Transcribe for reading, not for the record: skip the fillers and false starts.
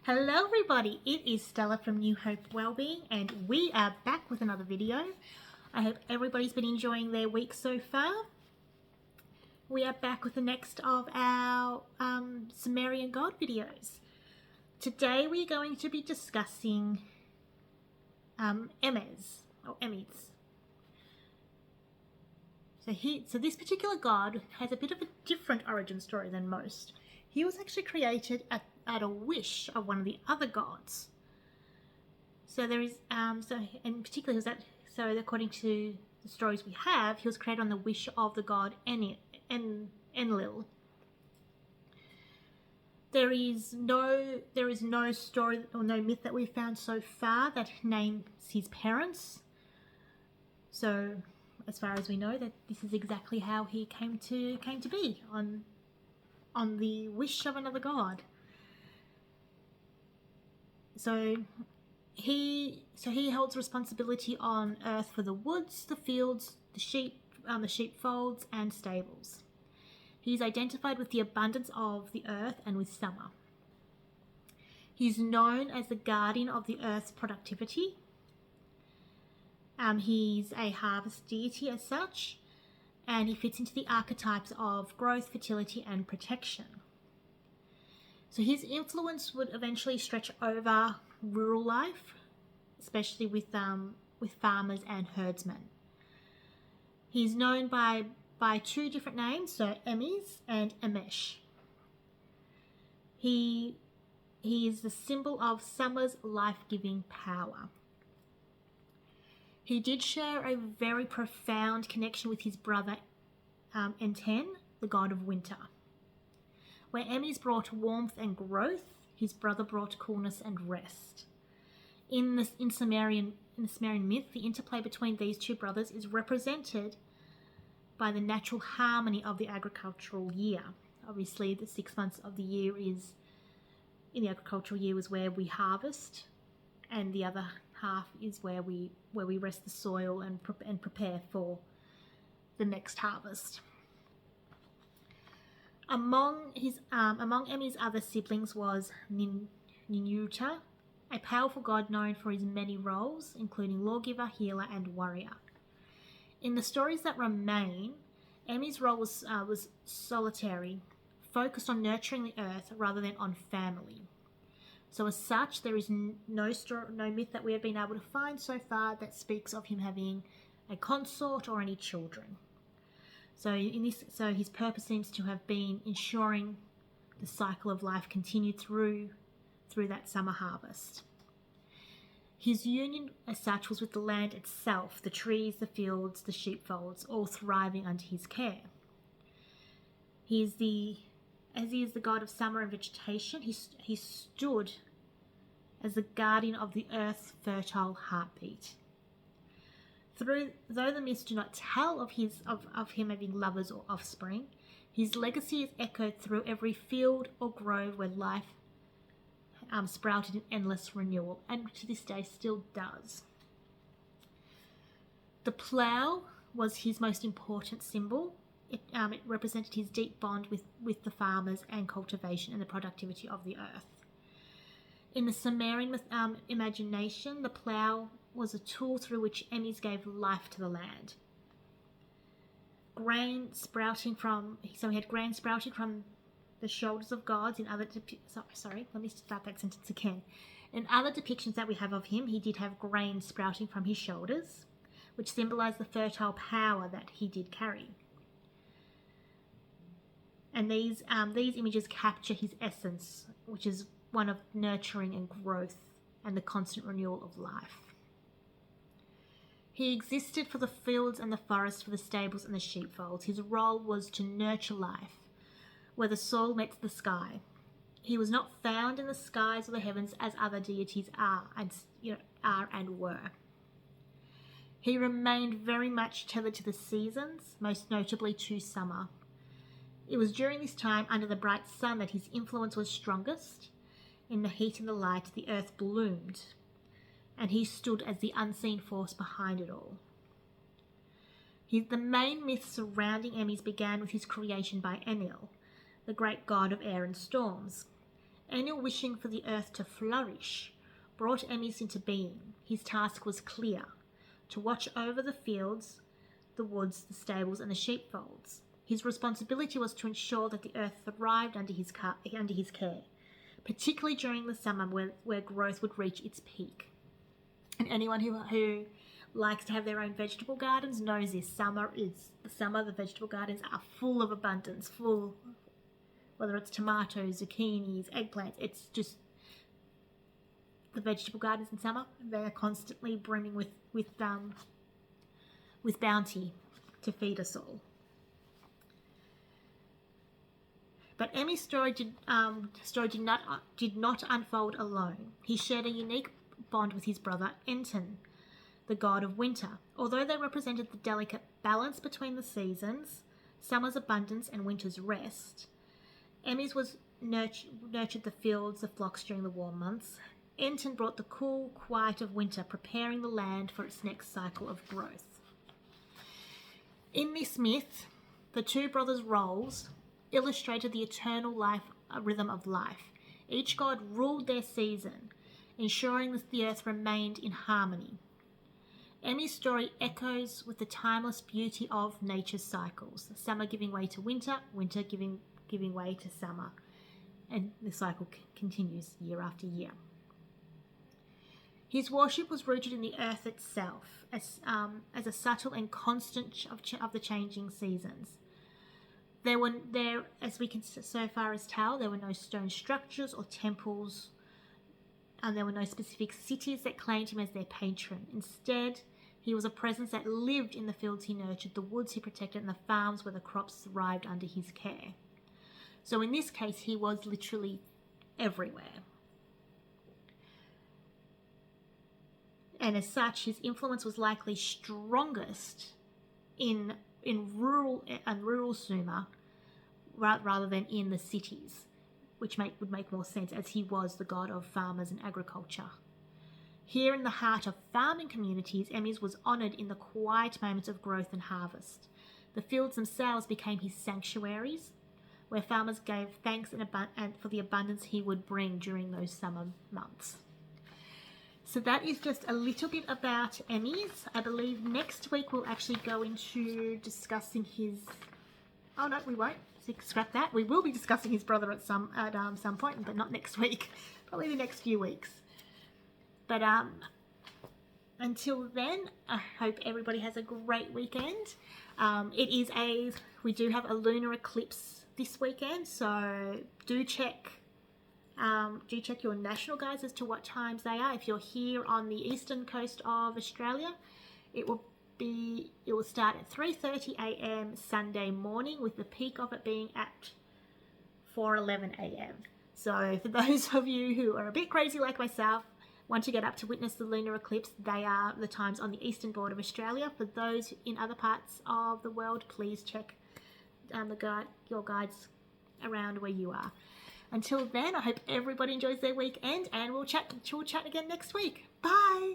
Hello everybody, it is Stella from New Hope Wellbeing and we are back with another video. I hope everybody's been enjoying their week so far. We are back with the next of our Sumerian God videos. Today we're going to be discussing Emes. So this particular god has a bit of a different origin story than most. He was actually created at a wish of one of the other gods. So there is, in particular, according to the stories we have, he was created on the wish of the god Enlil. There is no story or no myth that we've found so far that names his parents. So, as far as we know, that this is exactly how he came to be on the wish of another god. So he holds responsibility on earth for the woods, the fields, the sheepfolds and stables. He is identified with the abundance of the earth and with summer. He's known as the guardian of the earth's productivity. He's a harvest deity as such, and he fits into the archetypes of growth, fertility and protection. So his influence would eventually stretch over rural life, especially with farmers and herdsmen. He's known by two different names, so Emes and Emesh. He is the symbol of summer's life-giving power. He did share a very profound connection with his brother Enten, the god of winter. Where Emes brought warmth and growth, his brother brought coolness and rest. In the Sumerian myth, the interplay between these two brothers is represented by the natural harmony of the agricultural year. Obviously, the 6 months of the year in the agricultural year was where we harvest, and the other half is where we rest the soil and prepare for the next harvest. Among Eme's other siblings was Ninurta, a powerful god known for his many roles, including lawgiver, healer, and warrior. In the stories that remain, Eme's role was solitary, focused on nurturing the earth rather than on family. So as such, there is no myth that we have been able to find so far that speaks of him having a consort or any children. So his purpose seems to have been ensuring the cycle of life continued through that summer harvest. His union as such was with the land itself, the trees, the fields, the sheepfolds, all thriving under his care. As he is the god of summer and vegetation, he stood as the guardian of the earth's fertile heartbeat. Though the myths do not tell of him having lovers or offspring, his legacy is echoed through every field or grove where life sprouted in endless renewal, and to this day still does. The plough was his most important symbol. It represented his deep bond with the farmers and cultivation and the productivity of the earth. In the Sumerian imagination, the plough was a tool through which Emes gave life to the land. He had grain sprouting from the shoulders of gods. In other depictions that we have of him, he did have grain sprouting from his shoulders, which symbolized the fertile power that he did carry. And these images capture his essence, which is one of nurturing and growth and the constant renewal of life. He existed for the fields and the forests, for the stables and the sheepfolds. His role was to nurture life, where the soil met the sky. He was not found in the skies or the heavens as other deities are and were. He remained very much tethered to the seasons, most notably to summer. It was during this time, under the bright sun, that his influence was strongest. In the heat and the light, the earth bloomed, and he stood as the unseen force behind it all. The main myth surrounding Emes began with his creation by Enlil, the great god of air and storms. Enlil, wishing for the earth to flourish, brought Emes into being. His task was clear: to watch over the fields, the woods, the stables, and the sheepfolds. His responsibility was to ensure that the earth thrived under his care, particularly during the summer where growth would reach its peak. And anyone who likes to have their own vegetable gardens knows this. The vegetable gardens are full of abundance, whether it's tomatoes, zucchinis, eggplants. It's just the vegetable gardens in summer. They are constantly brimming with bounty to feed us all. But Emmy's story did not unfold alone. He shared a unique bond with his brother Enton, the god of winter. Although they represented the delicate balance between the seasons, summer's abundance and winter's rest, Emes nurtured the fields, the flocks during the warm months. Enton brought the cool quiet of winter, preparing the land for its next cycle of growth. In this myth, the two brothers' roles illustrated the eternal rhythm of life. Each god ruled their season, ensuring that the earth remained in harmony. Emmy's story echoes with the timeless beauty of nature's cycles, summer giving way to winter, winter giving way to summer, and the cycle continues year after year. His worship was rooted in the earth itself, as a subtle and constant of the changing seasons. As we can so far as tell, there were no stone structures or temples, and there were no specific cities that claimed him as their patron. Instead, he was a presence that lived in the fields he nurtured, the woods he protected, and the farms where the crops thrived under his care. So in this case, he was literally everywhere. And as such, his influence was likely strongest in rural Sumer rather than in the cities, which would make more sense, as he was the god of farmers and agriculture. Here in the heart of farming communities, Emes was honoured in the quiet moments of growth and harvest. The fields themselves became his sanctuaries, where farmers gave thanks and for the abundance he would bring during those summer months. So that is just a little bit about Emes. I believe next week we'll actually go into discussing his... Oh no, we won't. Scrap that. We will be discussing his brother at some point, but not next week. Probably the next few weeks. But until then, I hope everybody has a great weekend. We do have a lunar eclipse this weekend, so do check your national guides as to what times they are. If you're here on the eastern coast of Australia, it will start at 3:30 a.m. Sunday morning, with the peak of it being at 4:11 a.m. So for those of you who are a bit crazy like myself, want to get up to witness the lunar eclipse, they are the times on the eastern border of Australia. For those in other parts of the world, please check your guides around where you are. Until then, I hope everybody enjoys their weekend, and we'll chat again next week. Bye!